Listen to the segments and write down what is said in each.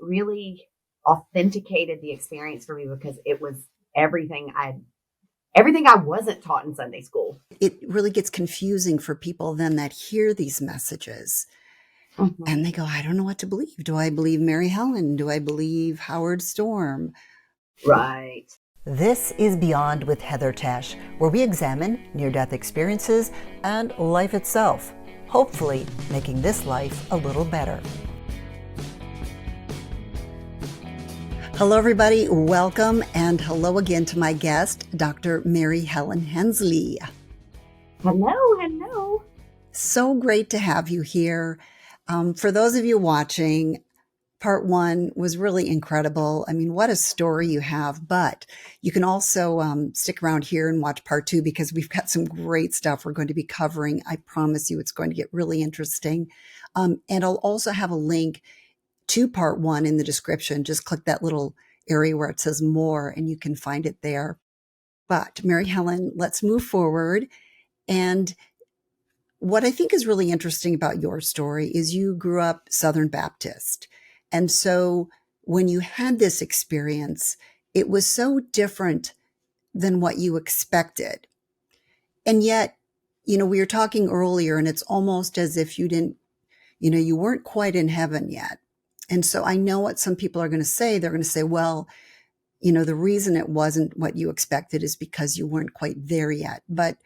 really authenticated the experience for me because it was everything I wasn't taught in Sunday school. It really gets confusing for people then that hear these messages and they go, I don't know what to believe. Do I believe Mary Helen? Do I believe Howard Storm? Right. This is Beyond with Heather Tesch, where we examine near-death experiences and life itself, hopefully making this life a little better. Hello, everybody. Welcome, and hello again to my guest, Dr. Mary Helen Hensley. Hello. So great to have you here. For those of you watching, part one was really incredible. I mean, what a story you have, but you can also stick around here and watch part two because we've got some great stuff we're going to be covering. I promise you it's going to get really interesting. And I'll also have a link to part one in the description. Just click that little area where it says more and you can find it there. But Mary Helen, let's move forward. And what I think is really interesting about your story is you grew up Southern Baptist. And so when you had this experience, it was so different than what you expected. And yet, we were talking earlier and it's almost as if you didn't, you weren't quite in heaven yet. And so I know what some people are going to say. They're going to say, well, the reason it wasn't what you expected is because you weren't quite there yet. But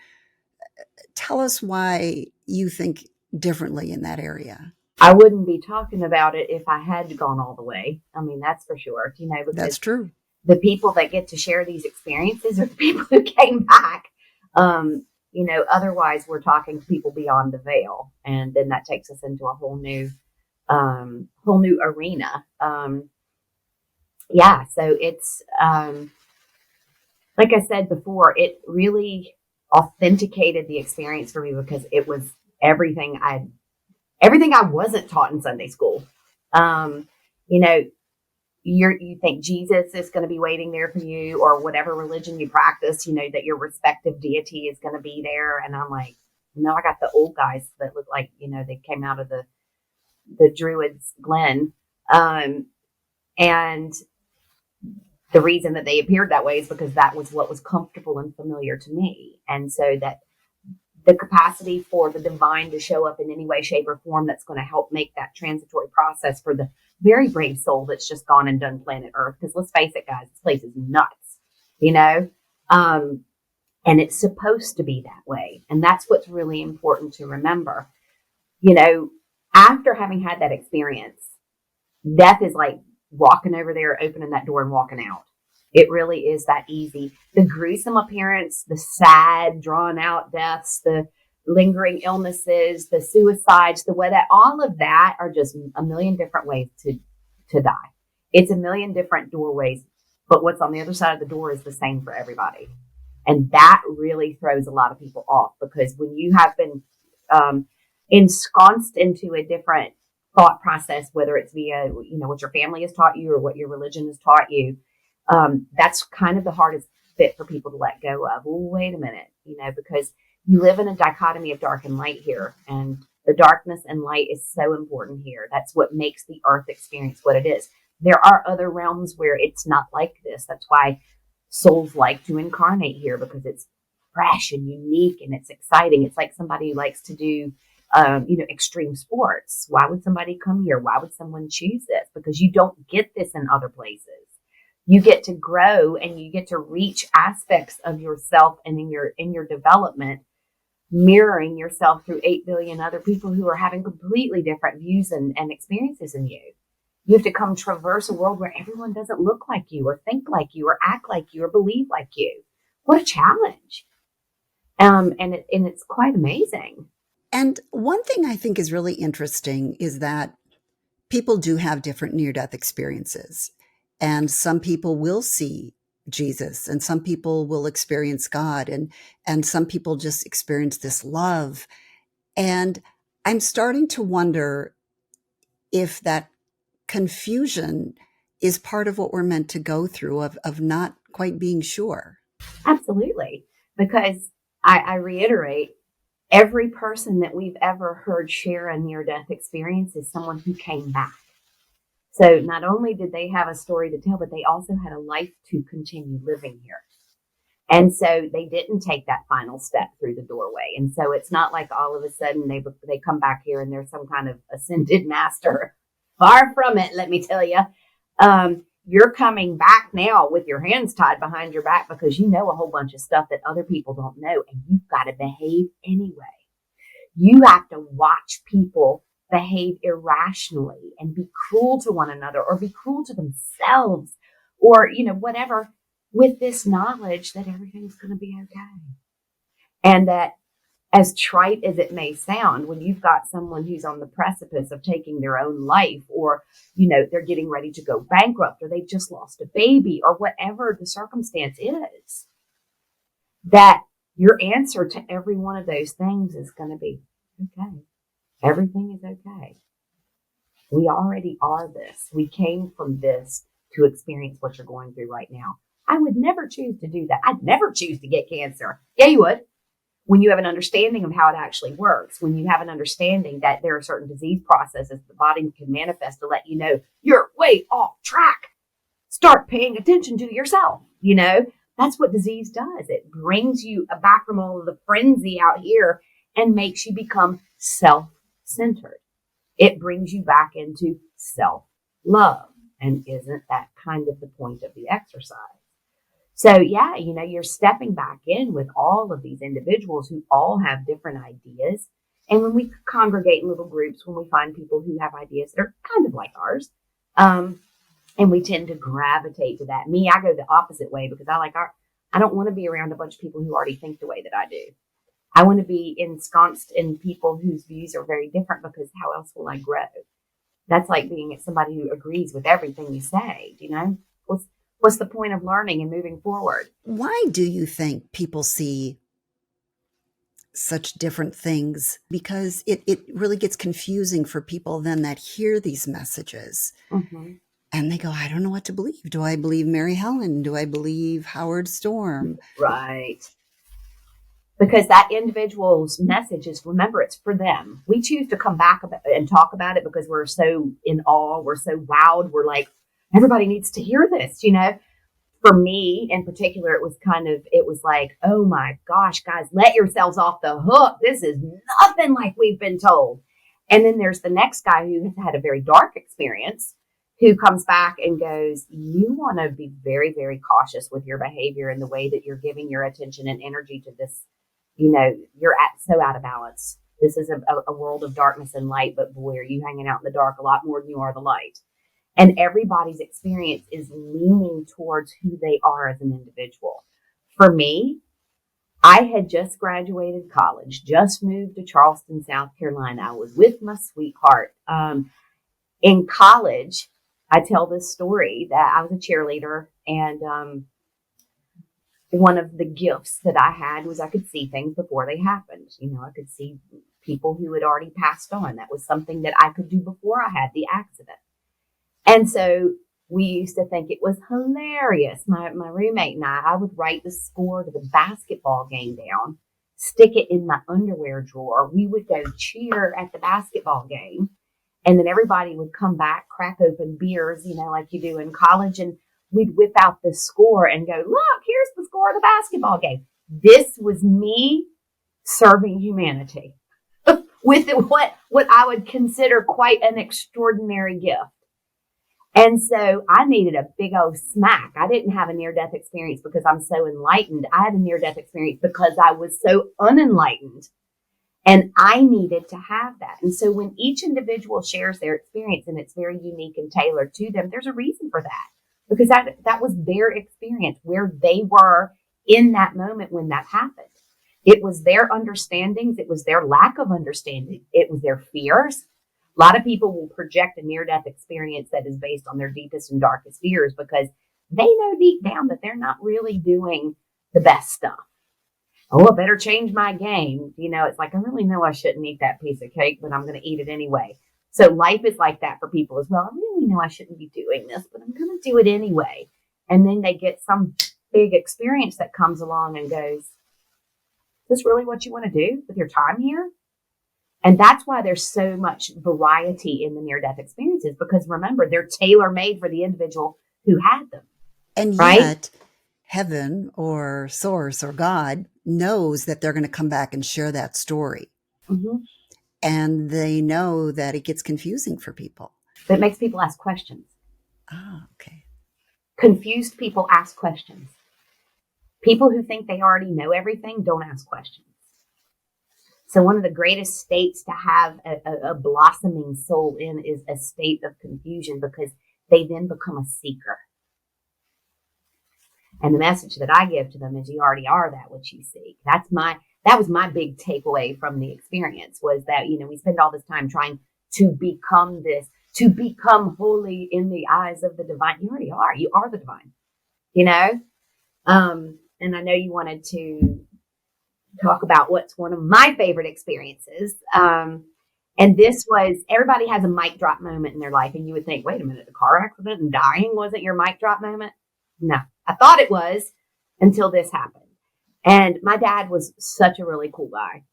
tell us why you think differently in that area. I wouldn't be talking about it if I had gone all the way. I mean, that's for sure, because that's true. The people that get to share these experiences are the people who came back. Otherwise we're talking to people beyond the veil. And then that takes us into a whole new arena. So it's, like I said before, it really authenticated the experience for me because it was everything I wasn't taught in Sunday school. You think Jesus is going to be waiting there for you, or whatever religion you practice, that your respective deity is going to be there. And I'm like, no, I got the old guys that look like, they came out of the Druids' Glen. And the reason that they appeared that way is because that was what was comfortable and familiar to me. And so that the capacity for the divine to show up in any way, shape, or form that's going to help make that transitory process for the very brave soul that's just gone and done planet Earth. Because let's face it, guys, this place is nuts, and it's supposed to be that way. And that's what's really important to remember. After having had that experience, death is like walking over there, opening that door and walking out. It really is that easy. The gruesome appearance, the sad, drawn out deaths, the lingering illnesses, the suicides, the way that all of that are just a million different ways to die. It's a million different doorways, but what's on the other side of the door is the same for everybody. And that really throws a lot of people off, because when you have been ensconced into a different thought process, whether it's via, what your family has taught you or what your religion has taught you, that's kind of the hardest bit for people to let go of. Well, wait a minute, because you live in a dichotomy of dark and light here, and the darkness and light is so important here. That's what makes the earth experience what it is. There are other realms where it's not like this. That's why souls like to incarnate here, because it's fresh and unique and it's exciting. It's like somebody who likes to do extreme sports. Why would somebody come here? Why would someone choose this? Because you don't get this in other places. You get to grow and you get to reach aspects of yourself and in your development, mirroring yourself through 8 billion other people who are having completely different views and experiences than you. You have to come traverse a world where everyone doesn't look like you or think like you or act like you or believe like you. What a challenge. And it's quite amazing. And one thing I think is really interesting is that people do have different near-death experiences. And some people will see Jesus, and some people will experience God, and some people just experience this love. And I'm starting to wonder if that confusion is part of what we're meant to go through of not quite being sure. Absolutely. Because I reiterate, every person that we've ever heard share a near-death experience is someone who came back. So not only did they have a story to tell, but they also had a life to continue living here. And so they didn't take that final step through the doorway. And so it's not like all of a sudden they come back here and they're some kind of ascended master. Far from it, let me tell you. You're coming back now with your hands tied behind your back because you know a whole bunch of stuff that other people don't know, and you've got to behave anyway. You have to watch people behave irrationally and be cruel to one another or be cruel to themselves or, whatever, with this knowledge that everything's going to be okay. And that, as trite as it may sound, when you've got someone who's on the precipice of taking their own life, or, they're getting ready to go bankrupt, or they've just lost a baby, or whatever the circumstance is, that your answer to every one of those things is going to be, okay, everything is okay. We already are this. We came from this to experience what you're going through right now. I would never choose to do that. I'd never choose to get cancer. Yeah, you would. When you have an understanding of how it actually works, when you have an understanding that there are certain disease processes the body can manifest to let you know you're way off track, start paying attention to yourself. That's what disease does. It brings you back from all of the frenzy out here and makes you become self-centered. It brings you back into self-love. And isn't that kind of the point of the exercise? So yeah, you're stepping back in with all of these individuals who all have different ideas. And when we congregate in little groups, when we find people who have ideas that are kind of like ours, and we tend to gravitate to that. Me, I go the opposite way because I don't want to be around a bunch of people who already think the way that I do. I want to be ensconced in people whose views are very different, because how else will I grow? That's like being at somebody who agrees with everything you say. What's the point of learning and moving forward? Why do you think people see such different things? Because it really gets confusing for people then that hear these messages. Mm-hmm. And they go, I don't know what to believe. Do I believe Mary Helen? Do I believe Howard Storm? Right. Because that individual's message is, remember, it's for them. We choose to come back and talk about it because we're so in awe. We're so wowed. We're like, everybody needs to hear this, For me in particular, it was like, oh my gosh, guys, let yourselves off the hook. This is nothing like we've been told. And then there's the next guy who has had a very dark experience, who comes back and goes, you want to be very, very cautious with your behavior and the way that you're giving your attention and energy to this. You're so out of balance. This is a world of darkness and light, but boy, are you hanging out in the dark a lot more than you are the light. And everybody's experience is leaning towards who they are as an individual. For me, I had just graduated college, just moved to Charleston, South Carolina. I was with my sweetheart. In college, I tell this story that I was a cheerleader, and one of the gifts that I had was I could see things before they happened. I could see people who had already passed on. That was something that I could do before I had the accident. And so we used to think it was hilarious. My roommate and I would write the score to the basketball game down, stick it in my underwear drawer. We would go cheer at the basketball game. And then everybody would come back, crack open beers, like you do in college. And we'd whip out the score and go, look, here's the score of the basketball game. This was me serving humanity with what I would consider quite an extraordinary gift. And so I needed a big old smack. I didn't have a near-death experience because I'm so enlightened. I had a near-death experience because I was so unenlightened. And I needed to have that. And so when each individual shares their experience and it's very unique and tailored to them, there's a reason for that. Because that was their experience, where they were in that moment when that happened. It was their understandings. It was their lack of understanding. It was their fears. A lot of people will project a near-death experience that is based on their deepest and darkest fears because they know deep down that they're not really doing the best stuff. Oh, I better change my game. It's like, I really know I shouldn't eat that piece of cake, but I'm going to eat it anyway. So life is like that for people as well. I really know I shouldn't be doing this, but I'm going to do it anyway. And then they get some big experience that comes along and goes, is this really what you want to do with your time here? And that's why there's so much variety in the near-death experiences, because remember, they're tailor-made for the individual who had them. And right? yet, heaven or source or God knows that they're going to come back and share that story. Mm-hmm. And they know that it gets confusing for people. But it makes people ask questions. Ah, okay. Confused people ask questions. People who think they already know everything don't ask questions. So one of the greatest states to have a blossoming soul in is a state of confusion, because they then become a seeker. And the message that I give to them is, you already are that which you seek. That was my big takeaway from the experience, was that, we spend all this time trying to become this, to become holy in the eyes of the divine. You already are. You are the divine, and I know you wanted to talk about what's one of my favorite experiences. And this was, everybody has a mic drop moment in their life. And you would think, wait a minute, the car accident and dying wasn't your mic drop moment? No, I thought it was, until this happened. And my dad was such a really cool guy.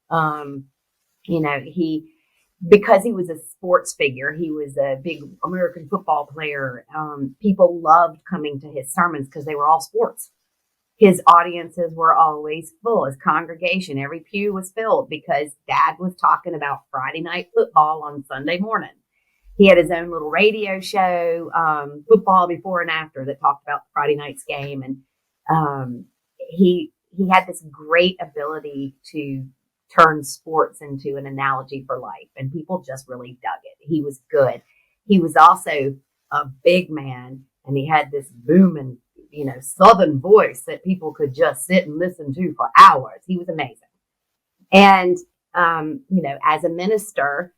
Because he was a sports figure, he was a big American football player. People loved coming to his sermons because they were all sports. His audiences were always full. His congregation, every pew was filled, because Dad was talking about Friday night football on Sunday morning. He had his own little radio show, Football Before and After, that talked about Friday night's game. And he had this great ability to turn sports into an analogy for life. And people just really dug it. He was good. He was also a big man, and he had this booming, Southern voice that people could just sit and listen to for hours. He was amazing. And, as a minister,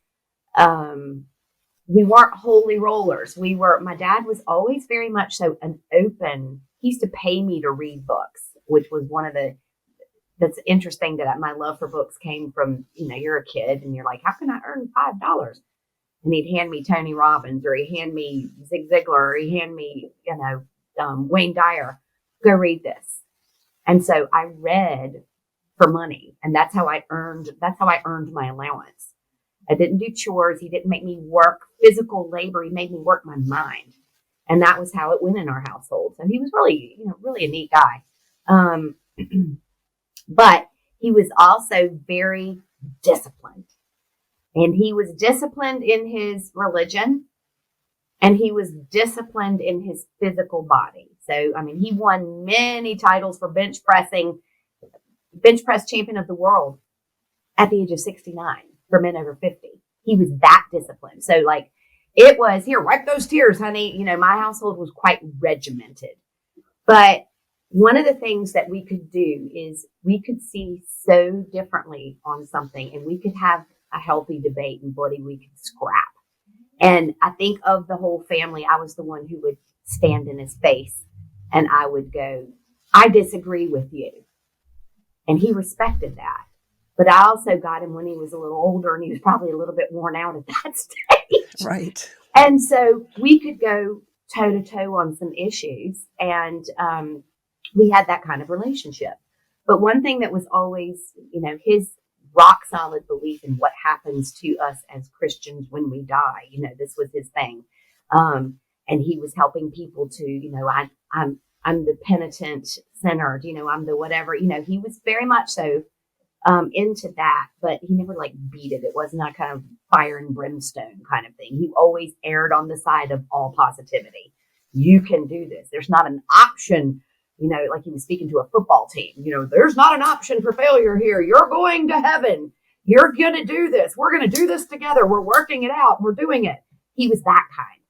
we weren't holy rollers. My dad was always very much so he used to pay me to read books, which was that's interesting, that my love for books came from, you're a kid and you're like, how can I earn $5? And he'd hand me Tony Robbins, or he'd hand me Zig Ziglar, or he'd hand me, Wayne Dyer, go read this. And so I read for money, and that's how I earned my allowance. I didn't do chores. He didn't make me work physical labor. He made me work my mind. And that was how it went in our household. So he was really, really a neat guy. But he was also very disciplined. And he was disciplined in his religion, and he was disciplined in his physical body. So, he won many titles for bench press champion of the world at the age of 69 for men over 50. He was that disciplined. So it was, here, wipe those tears, honey. My household was quite regimented. But one of the things that we could do is we could see so differently on something, and we could have a healthy debate, and buddy, we could scrap. And I think of the whole family, I was the one who would stand in his face, and I would go, I disagree with you. And he respected that. But I also got him when he was a little older, and he was probably a little bit worn out at that stage. Right. And so we could go toe to toe on some issues, and we had that kind of relationship. But one thing that was always, his rock solid belief in what happens to us as Christians when we die. This was his thing. And he was helping people to, I'm the penitent sinner, I'm the whatever, he was very much so into that, but he never beat it. It wasn't that kind of fire and brimstone kind of thing. He always erred on the side of all positivity. You can do this. There's not an option. Like he was speaking to a football team, there's not an option for failure here. You're going to heaven. You're going to do this. We're going to do this together. We're working it out. We're doing it. He was that kind.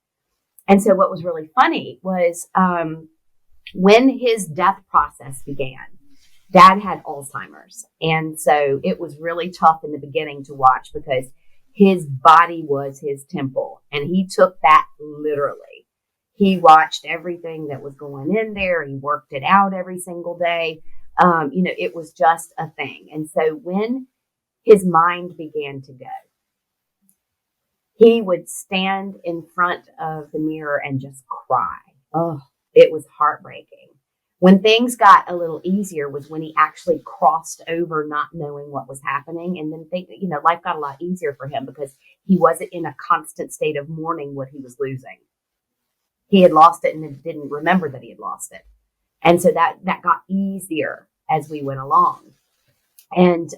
And so what was really funny was when his death process began, Dad had Alzheimer's. And so it was really tough in the beginning to watch, because his body was his temple, and he took that literally. He watched everything that was going in there. He worked it out every single day. It was just a thing. And so when his mind began to go, he would stand in front of the mirror and just cry. Oh, it was heartbreaking. When things got a little easier was when he actually crossed over not knowing what was happening. And then life got a lot easier for him because he wasn't in a constant state of mourning what he was losing. He had lost it and didn't remember that he had lost it. And so that got easier as we went along. And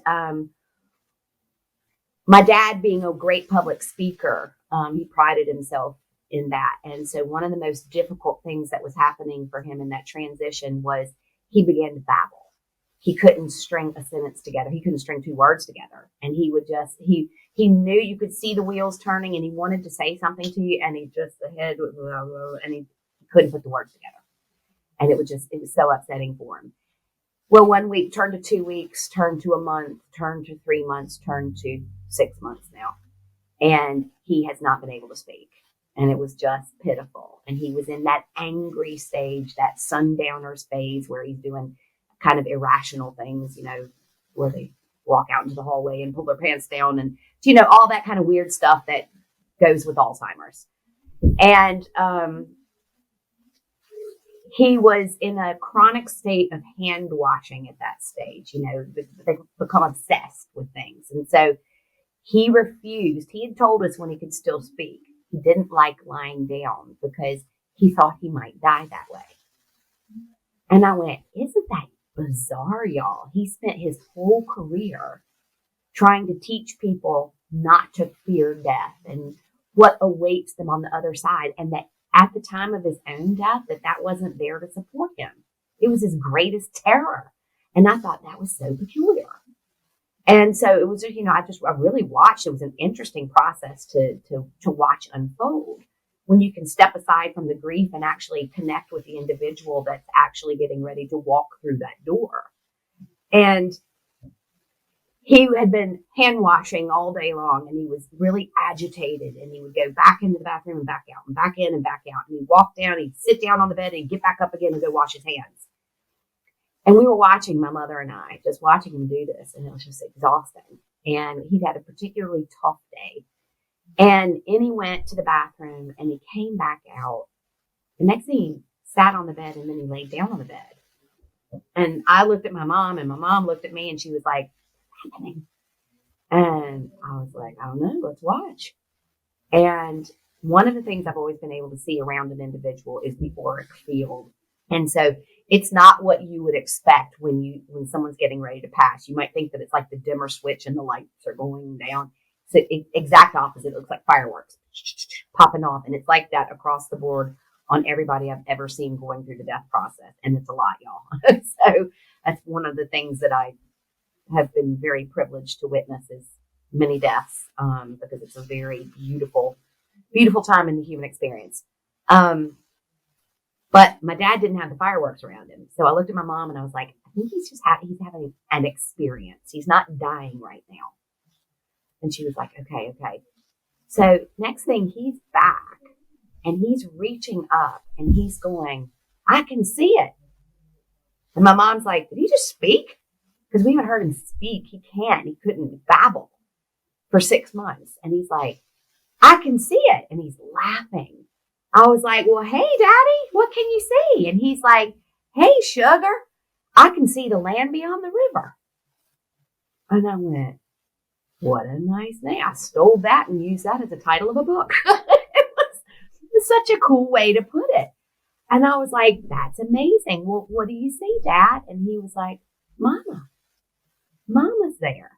my dad, being a great public speaker, he prided himself in that. And so one of the most difficult things that was happening for him in that transition was he began to babble. He couldn't string a sentence together. He couldn't string two words together. And he would just, he knew you could see the wheels turning and he wanted to say something to you and the head would, and he couldn't put the words together. And it was so upsetting for him. Well, 1 week turned to 2 weeks, turned to a month, turned to 3 months, turned to 6 months now. And he has not been able to speak. And it was just pitiful. And he was in that angry stage, that sundowners phase where he's doing kind of irrational things, where they walk out into the hallway and pull their pants down and, all that kind of weird stuff that goes with Alzheimer's. And he was in a chronic state of hand washing at that stage. They become obsessed with things. And so he refused. He had told us when he could still speak. He didn't like lying down because he thought he might die that way. And I went, isn't that bizarre, y'all? He spent his whole career trying to teach people not to fear death and what awaits them on the other side. And that at the time of his own death, that wasn't there to support him. It was his greatest terror. And I thought that was so peculiar. And so it was, I really watched. It was an interesting process to watch unfold when you can step aside from the grief and actually connect with the individual that's actually getting ready to walk through that door. And he had been hand washing all day long and he was really agitated and he would go back into the bathroom and back out and back in and back out. And he'd walk down, he'd sit down on the bed and he'd get back up again and go wash his hands. And we were watching, my mother and I, just watching him do this, and it was just exhausting. And he'd had a particularly tough day. And in he went to the bathroom, and he came back out. The next thing, he sat on the bed, and then he laid down on the bed. And I looked at my mom, and my mom looked at me, and she was like, what's happening? And I was like, I don't know, let's watch. And one of the things I've always been able to see around an individual is the auric field. And so it's not what you would expect when someone's getting ready to pass. You might think that it's like the dimmer switch and the lights are going down. So exact opposite. It looks like fireworks popping off. And it's like that across the board on everybody I've ever seen going through the death process. And it's a lot, y'all. So that's one of the things that I have been very privileged to witness is many deaths, because it's a very beautiful, beautiful time in the human experience. But my dad didn't have the fireworks around him. So I looked at my mom and I was like, I think he's having an experience. He's not dying right now. And she was like, okay. So next thing, he's back and he's reaching up and he's going, I can see it. And my mom's like, did he just speak? Because we haven't heard him speak. He couldn't babble for 6 months. And he's like, I can see it. And he's laughing. I was like, well, hey, Daddy, what can you see? And he's like, hey, sugar, I can see the land beyond the river. And I went, what a nice name. I stole that and used that as the title of a book. It was such a cool way to put it. And I was like, that's amazing. Well, what do you see, Dad? And he was like, Mama's there.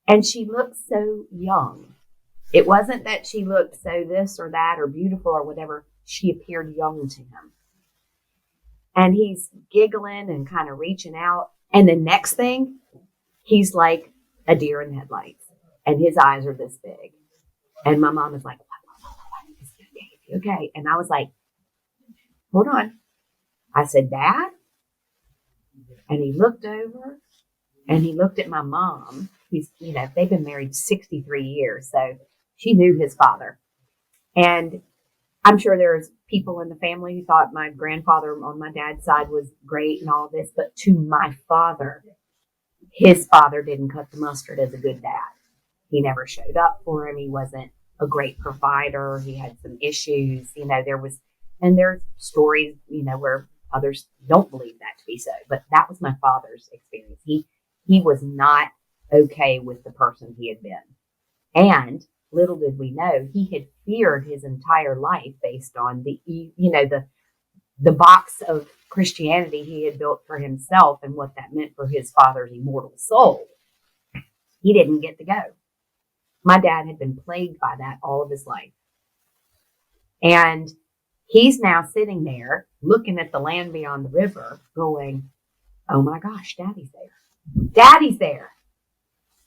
And she looked so young. It wasn't that she looked so this or that or beautiful or whatever. She appeared young to him. And he's giggling and kind of reaching out. And the next thing, he's like a deer in the headlights. And his eyes are this big. And my mom is like, what? Is he okay? And I was like, hold on. I said, Dad? And he looked over and he looked at my mom. He's, they've been married 63 years. So she knew his father. And I'm sure there's people in the family who thought my grandfather on my dad's side was great and all this. But to my father, his father didn't cut the mustard as a good dad. He never showed up for him. He wasn't a great provider. He had some issues. There's stories, where Others don't believe that to be so, but that was my father's experience. He was not okay with the person he had been. And little did we know, he had feared his entire life based on the box of Christianity he had built for himself and what that meant for his father's immortal soul. He didn't get to go. My dad had been plagued by that all of his life. And he's now sitting there looking at the land beyond the river going, oh my gosh, Daddy's there. Daddy's there.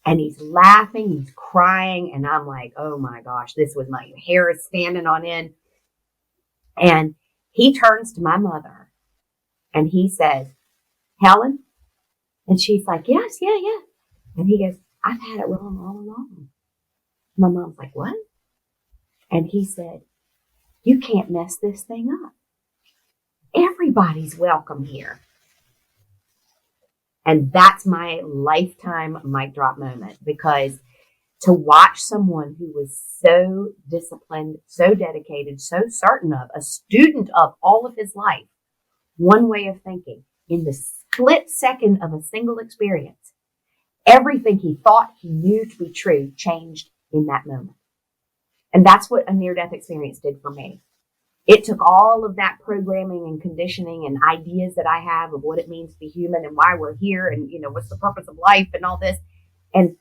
And he's laughing, he's crying. And I'm like, oh my gosh, this was my hair is standing on end. And he turns to my mother and he says, Helen? And she's like, yes, yeah. And he goes, I've had it wrong all along. My mom's like, what? And he said, you can't mess this thing up. Everybody's welcome here. And that's my lifetime mic drop moment, because to watch someone who was so disciplined, so dedicated, so certain of, a student of all of his life, one way of thinking, in the split second of a single experience, everything he thought he knew to be true changed in that moment. And that's what a near-death experience did for me. It took all of that programming and conditioning and ideas that I have of what it means to be human and why we're here and, what's the purpose of life and all this, and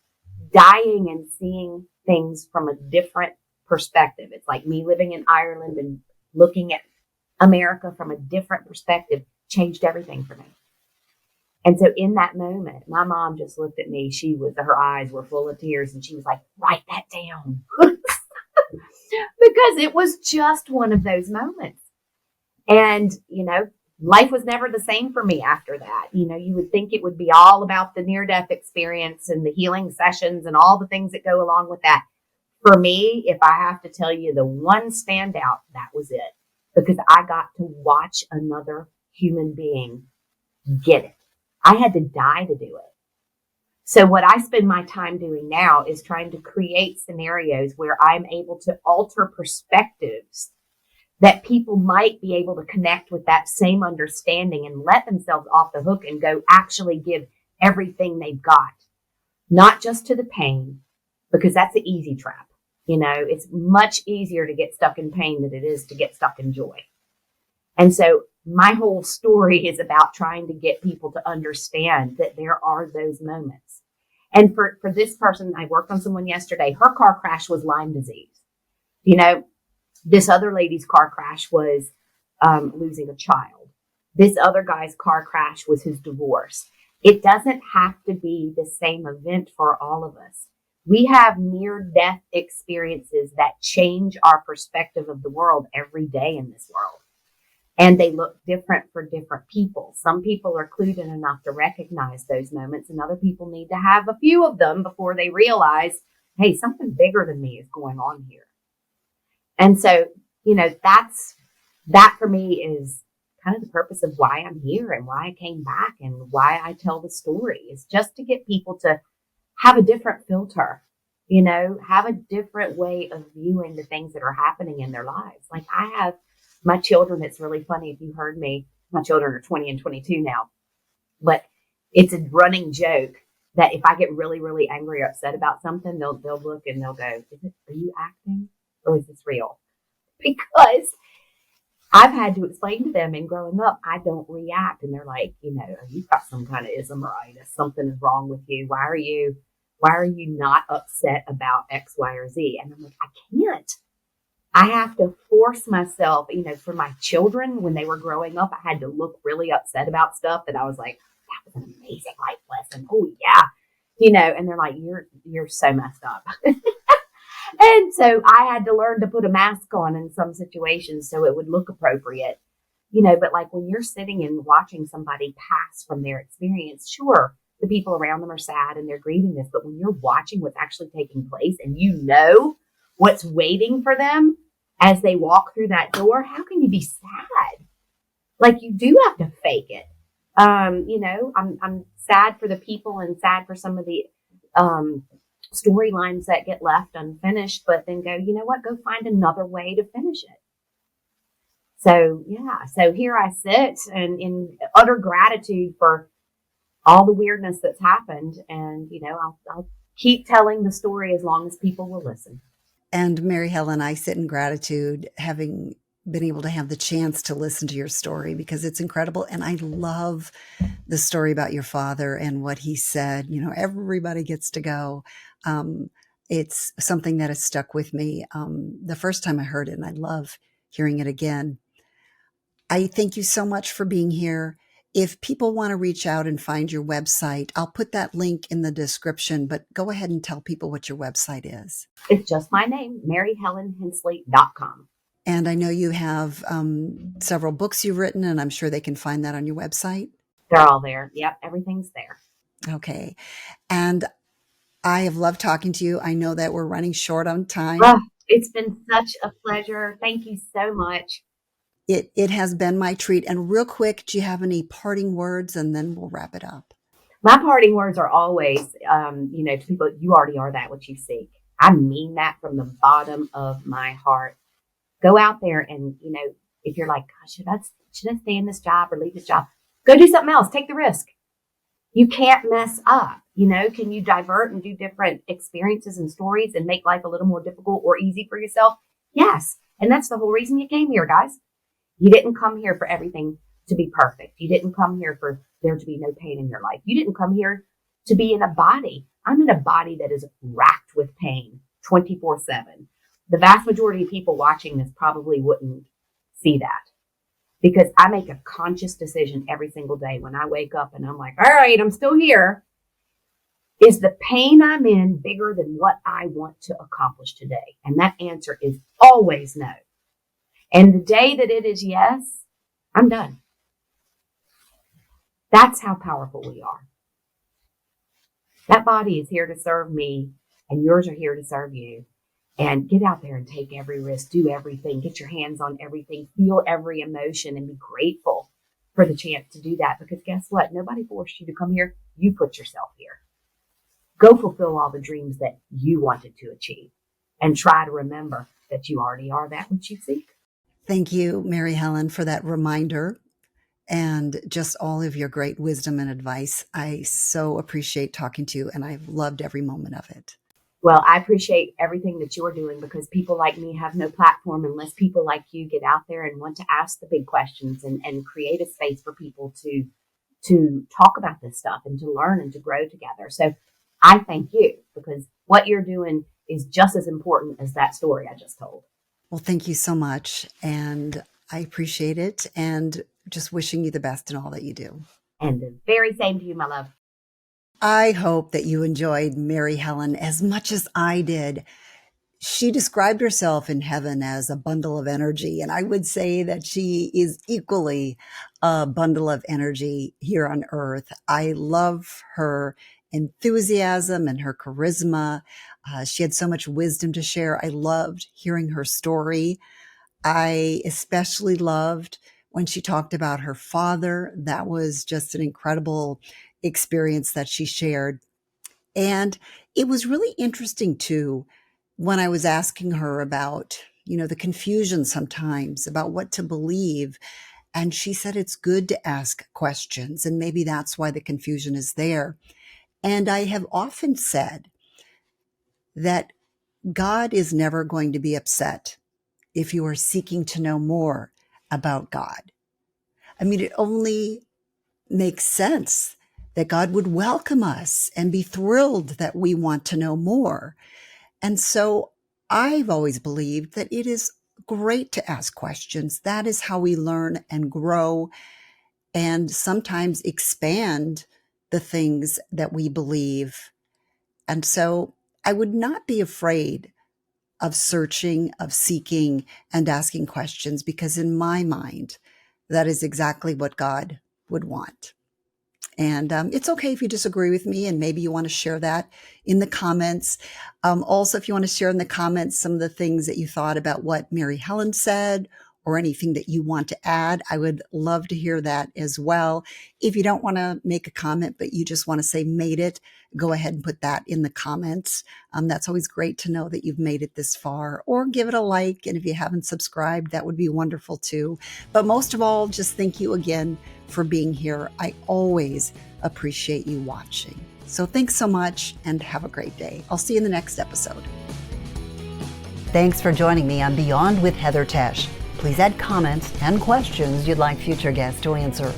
dying and seeing things from a different perspective. It's like me living in Ireland and looking at America from a different perspective changed everything for me. And so in that moment, my mom just looked at me. Her eyes were full of tears and she was like, write that down. Because it was just one of those moments. And, life was never the same for me after that. You would think it would be all about the near-death experience and the healing sessions and all the things that go along with that. For me, if I have to tell you the one standout, that was it. Because I got to watch another human being get it. I had to die to do it. So what I spend my time doing now is trying to create scenarios where I'm able to alter perspectives that people might be able to connect with that same understanding and let themselves off the hook and go actually give everything they've got. Not just to the pain, because that's the easy trap. It's much easier to get stuck in pain than it is to get stuck in joy. And so my whole story is about trying to get people to understand that there are those moments. And for this person, I worked on someone yesterday, her car crash was Lyme disease. This other lady's car crash was losing a child. This other guy's car crash was his divorce. It doesn't have to be the same event for all of us. We have near-death experiences that change our perspective of the world every day in this world. And they look different for different people. Some people are clued in enough to recognize those moments, and other people need to have a few of them before they realize, hey, something bigger than me is going on here. And so, that for me is kind of the purpose of why I'm here and why I came back and why I tell the story, is just to get people to have a different filter, have a different way of viewing the things that are happening in their lives. Like I have my children, it's really funny if you heard me, my children are 20 and 22 now, but it's a running joke that if I get really, really angry or upset about something, they'll look and they'll go, are you acting or is this real? Because I've had to explain to them in growing up, I don't react. And they're like, you've got some kind of ism-itis. Something is wrong with you. Why are you not upset about X, Y, or Z? And I'm like, I can't. I have to force myself, for my children, when they were growing up, I had to look really upset about stuff that I was like, that was an amazing life lesson. Oh yeah. And they're like, you're so messed up. And so I had to learn to put a mask on in some situations so it would look appropriate, but like when you're sitting and watching somebody pass from their experience, sure, the people around them are sad and they're grieving this, but when you're watching what's actually taking place and what's waiting for them as they walk through that door, how can you be sad? Like you do have to fake it. I'm sad for the people and sad for some of the storylines that get left unfinished, but then go, go find another way to finish it. So yeah, so here I sit and in utter gratitude for all the weirdness that's happened. And, I'll keep telling the story as long as people will listen. And Mary Helen, I sit in gratitude having been able to have the chance to listen to your story because it's incredible. And I love the story about your father and what he said. Everybody gets to go. It's something that has stuck with me the first time I heard it, and I love hearing it again. I thank you so much for being here. If people want to reach out and find your website, I'll put that link in the description, but go ahead and tell people what your website is. It's just my name, MaryHelenHensley.com. And I know you have several books you've written, and I'm sure they can find that on your website. They're all there. Yep, everything's there. Okay. And I have loved talking to you. I know that we're running short on time. Oh, it's been such a pleasure. Thank you so much. It has been my treat. And real quick, do you have any parting words? And then we'll wrap it up. My parting words are always, to people, you already are that which you seek. I mean that from the bottom of my heart. Go out there and, if you're like, gosh, should I stay in this job or leave this job? Go do something else. Take the risk. You can't mess up. Can you divert and do different experiences and stories and make life a little more difficult or easy for yourself? Yes. And that's the whole reason you came here, guys. You didn't come here for everything to be perfect. You didn't come here for there to be no pain in your life. You didn't come here to be in a body. I'm in a body that is racked with pain 24/7. The vast majority of people watching this probably wouldn't see that because I make a conscious decision every single day when I wake up and I'm like, all right, I'm still here. Is the pain I'm in bigger than what I want to accomplish today? And that answer is always no. And the day that it is yes, I'm done. That's how powerful we are. That body is here to serve me and yours are here to serve you. And get out there and take every risk, do everything, get your hands on everything, feel every emotion and be grateful for the chance to do that. Because guess what? Nobody forced you to come here. You put yourself here. Go fulfill all the dreams that you wanted to achieve and try to remember that you already are that which you seek. Thank you, Mary Helen, for that reminder and just all of your great wisdom and advice. I so appreciate talking to you, and I've loved every moment of it. Well, I appreciate everything that you're doing because people like me have no platform unless people like you get out there and want to ask the big questions and create a space for people to talk about this stuff and to learn and to grow together. So I thank you because what you're doing is just as important as that story I just told. Well, thank you so much. And I appreciate it. And just wishing you the best in all that you do. And the very same to you, my love. I hope that you enjoyed Mary Helen as much as I did. She described herself in heaven as a bundle of energy, and I would say that she is equally a bundle of energy here on earth. I love her enthusiasm and her charisma. She had so much wisdom to share. I loved hearing her story. I especially loved when she talked about her father. That was just an incredible experience that she shared. And it was really interesting too, when I was asking her about, the confusion sometimes about what to believe. And she said, it's good to ask questions. And maybe that's why the confusion is there. And I have often said that God is never going to be upset if you are seeking to know more about God. I mean, it only makes sense that God would welcome us and be thrilled that we want to know more. And so I've always believed that it is great to ask questions. That is how we learn and grow and sometimes expand the things that we believe. And so I would not be afraid of searching, of seeking, and asking questions, because in my mind, that is exactly what God would want. And it's okay if you disagree with me, and maybe you want to share that in the comments. Also, if you want to share in the comments some of the things that you thought about what Mary Helen said, or anything that you want to add. I would love to hear that as well. If you don't want to make a comment, but you just want to say made it, go ahead and put that in the comments. That's always great to know that you've made it this far, or give it a like. And if you haven't subscribed, that would be wonderful too. But most of all, just thank you again for being here. I always appreciate you watching. So thanks so much and have a great day. I'll see you in the next episode. Thanks for joining me on Beyond with Heather Tesch. Please add comments and questions you'd like future guests to answer.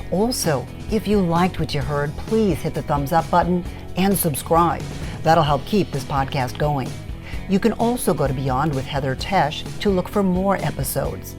Also, if you liked what you heard, please hit the thumbs up button and subscribe. That'll help keep this podcast going. You can also go to Beyond with Heather Tesch to look for more episodes.